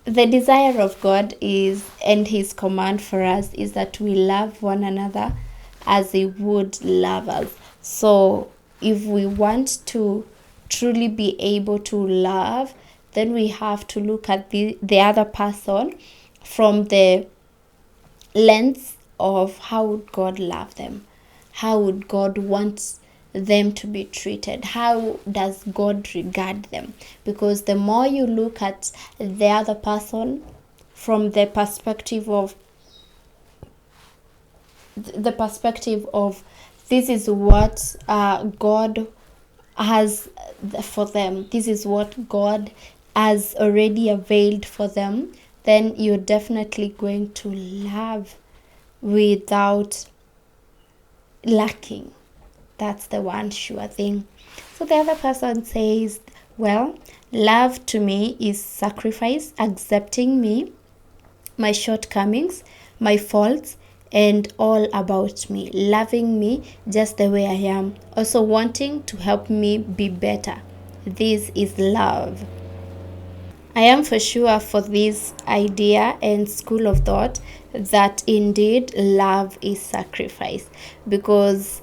the desire of God is, and his command for us is that we love one another as he would love us. So if we want to truly be able to love, then we have to look at the other person from the lens of how would God love them, how would God want them to be treated, how does God regard them. This is what God has for them, this is what God has already availed for them, then you're definitely going to love without lacking. That's the one sure thing. So the other person says, well, love to me is sacrifice, accepting me, my shortcomings, my faults, and all about me, loving me just the way I am, also wanting to help me be better. This is love. I am for sure for this idea and school of thought that indeed love is sacrifice, because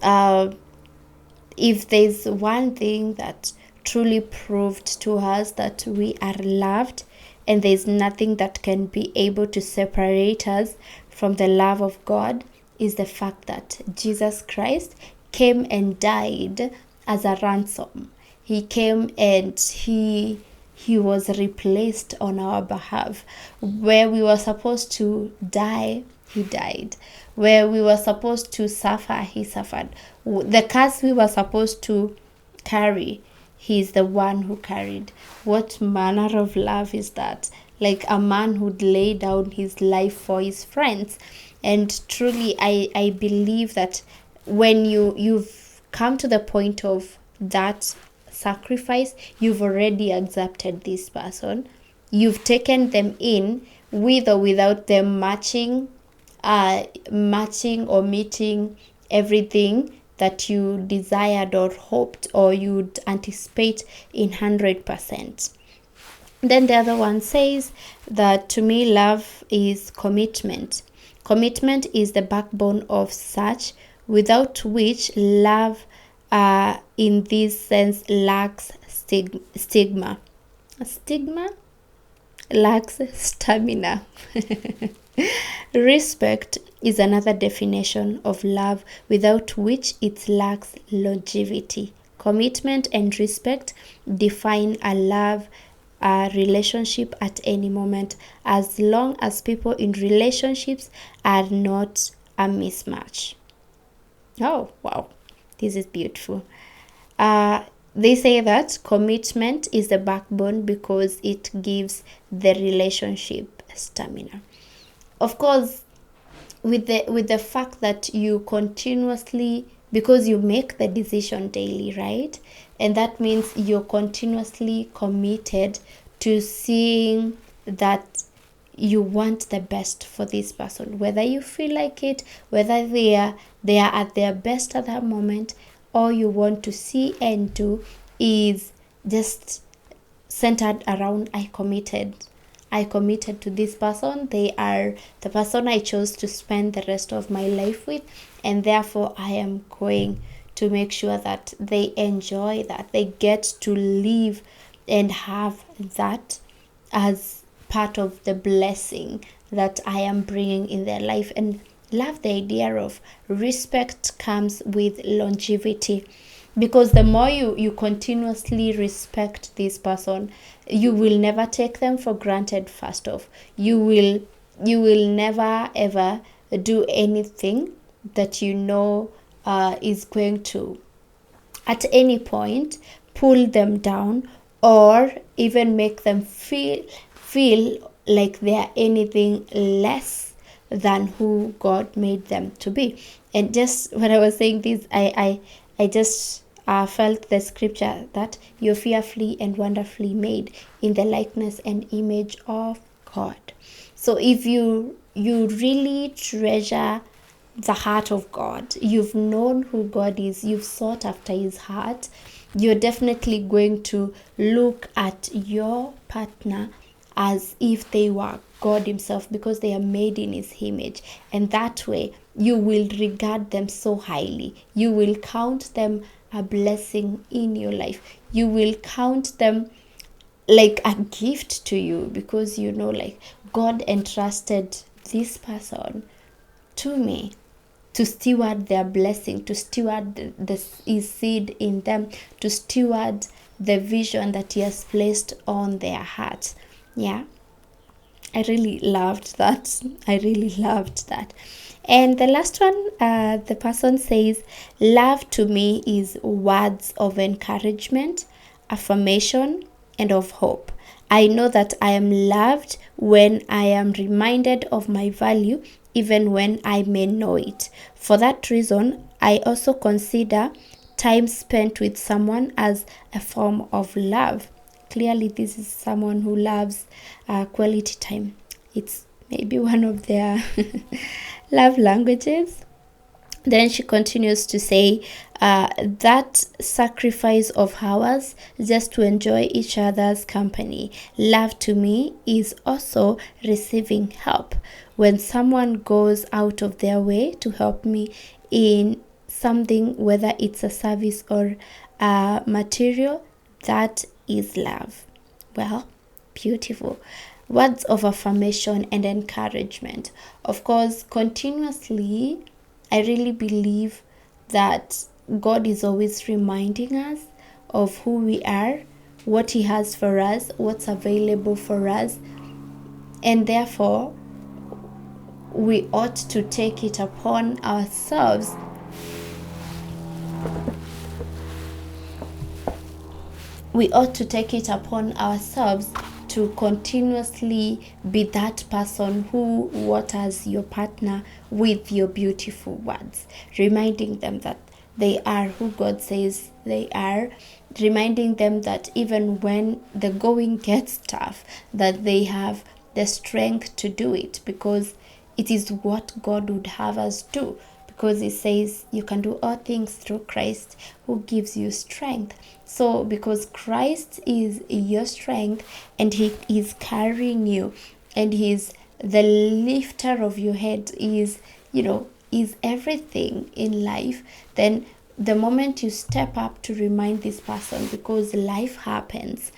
if there's one thing that truly proved to us that we are loved, and there's nothing that can be able to separate us from the love of God, is the fact that Jesus Christ came and died as a ransom. He came and he was replaced on our behalf. Where we were supposed to die, he died. Where we were supposed to suffer, he suffered. The curse we were supposed to carry, he is the one who carried. What manner of love is that? Like a man who'd lay down his life for his friends. And truly, I believe that when you've come to the point of that sacrifice, you've already accepted this person. You've taken them in with or without them matching or meeting everything that you desired or hoped or you'd anticipate in 100%. Then the other one says that to me love is commitment. Commitment is the backbone of such, without which love in this sense lacks stigma. Stigma lacks stamina. Respect is another definition of love, without which it lacks longevity. Commitment and respect define a love relationship at any moment, as long as people in relationships are not a mismatch. Oh, wow. This is beautiful. They say that commitment is the backbone because it gives the relationship stamina. Of course, with the fact that you continuously, because you make the decision daily, right? And that means you're continuously committed to seeing that you want the best for this person, whether you feel like it, whether they are at their best at that moment. All you want to see and do is just centered around I committed to this person. They are the person I chose to spend the rest of my life with, and therefore I am going to make sure that they enjoy that, they get to live and have that as part of the blessing that I am bringing in their life. And love the idea of respect comes with longevity, because the more you continuously respect this person, you will never take them for granted. First off, you will never ever do anything that you know is going to at any point pull them down or even make them feel like they are anything less than who God made them to be. And just when I was saying this, I just felt the scripture that you're fearfully and wonderfully made in the likeness and image of God. So if you really treasure the heart of God, you've known who God is, you've sought after his heart, you're definitely going to look at your partner as if they were God himself, because they are made in his image. And that way you will regard them so highly. You will count them a blessing in your life. You will count them like a gift to you, because like, God entrusted this person to me to steward their blessing, to steward his seed in them, to steward the vision that he has placed on their heart. Yeah, I really loved that. I really loved that. And the last one, the person says, love to me is words of encouragement, affirmation, and of hope. I know that I am loved when I am reminded of my value, even when I may know it. For that reason, I also consider time spent with someone as a form of love. Clearly, this is someone who loves quality time. It's maybe one of their love languages. Then she continues to say, that sacrifice of ours just to enjoy each other's company. Love to me is also receiving help. When someone goes out of their way to help me in something, whether it's a service or material, that is love. Well, beautiful. Words of affirmation and encouragement. Of course, continuously, I really believe that God is always reminding us of who we are, what he has for us, what's available for us, and therefore we ought to take it upon ourselves to continuously be that person who waters your partner with your beautiful words, reminding them that they are who God says they are, reminding them that even when the going gets tough, that they have the strength to do it, because it is what God would have us do. Because he says you can do all things through Christ who gives you strength. So because Christ is your strength, and he is carrying you, and he's the lifter of your head, is everything in life, then the moment you step up to remind this person, because life happens,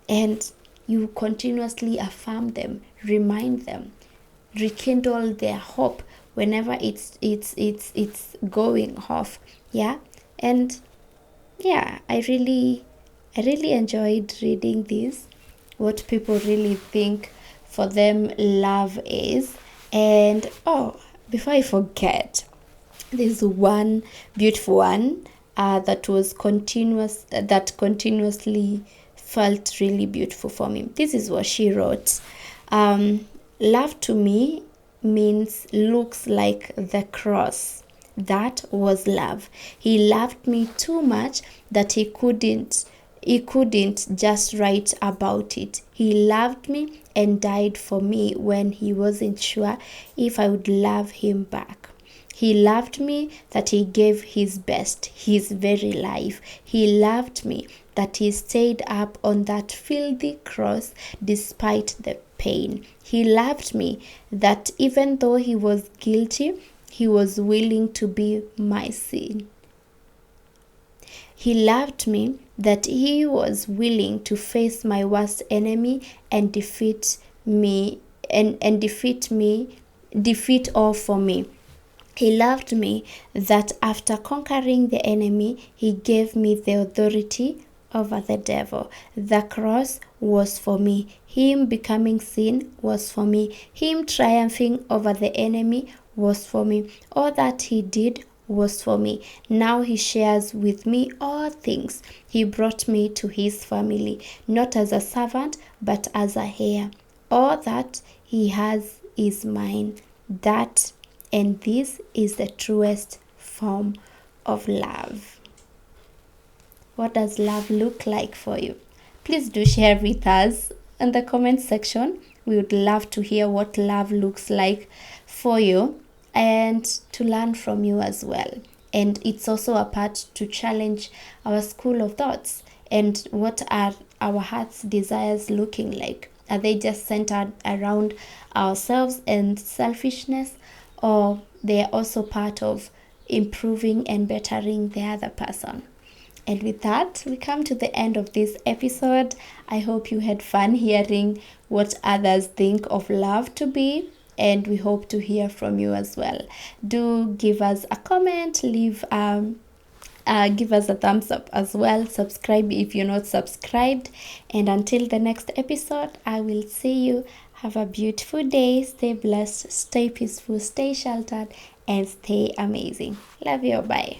and you continuously affirm them, remind them, rekindle their hope whenever it's going off. Yeah. And yeah, I really enjoyed reading this, what people really think for them love is. And before I forget, there's one beautiful one that continuously felt really beautiful for me. This is what she wrote. Love to me looks like the cross. That was love. He loved me too much that he couldn't just write about it. He loved me and died for me when he wasn't sure if I would love him back. He loved me that he gave his best, his very life. He loved me that he stayed up on that filthy cross despite the pain. He loved me that even though he was guilty, he was willing to be my sin. He loved me that he was willing to face my worst enemy and defeat all for me. He loved me that after conquering the enemy, he gave me the authority over the devil. The cross was for me. Him becoming sin was for me. Him triumphing over the enemy was for me. All that he did was for me. Now he shares with me all things. He brought me to his family, not as a servant, but as a heir. All that he has is mine. And this is the truest form of love. What does love look like for you? Please do share with us in the comment section. We would love to hear what love looks like for you, and to learn from you as well. And it's also a part to challenge our school of thoughts, and what are our heart's desires looking like Are they just centered around ourselves and selfishness, or they are also part of improving and bettering the other person? And with that, we come to the end of this episode. I hope you had fun hearing what others think of love to be, and we hope to hear from you as well. Do give us a comment, give us a thumbs up as well. Subscribe if you're not subscribed. And until the next episode, I will see you. Have a beautiful day. Stay blessed, stay peaceful, stay sheltered, and stay amazing. Love you. Bye.